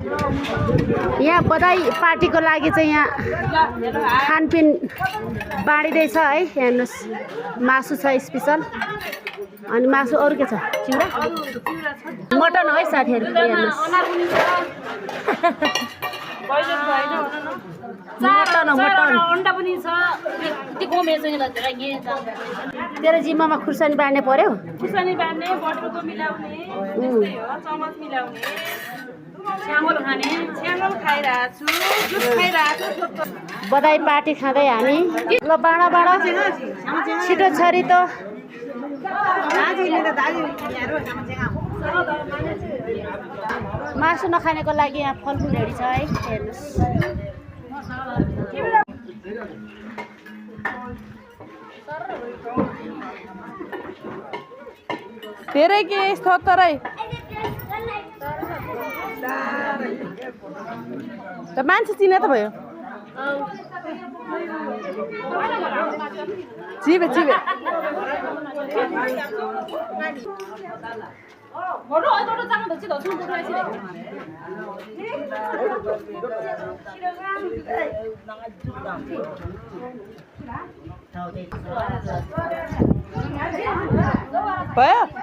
यहाँ बधाई पार्टीको लागि चाहिँ यहाँ खानपिन बाँडिँदैछ है। हेर्नुहोस् मासु छ स्पेसल अनि मासु अरू के छ चिउरा मटन है साथीहरू हेर्नुहोस् तेरो जिम्मामा खुर्सानी बाँड्ने पर्यो बधाई पार्टी खाँदै हामी ल बाँडा बाँडा छिटो छरी त मासु नखानेको लागि यहाँ फलफुल रेडी छ है हेर्नुहोस् धेरै के यस्तो तरै त मान्छे चिने त भयो चिबे चिबे भयो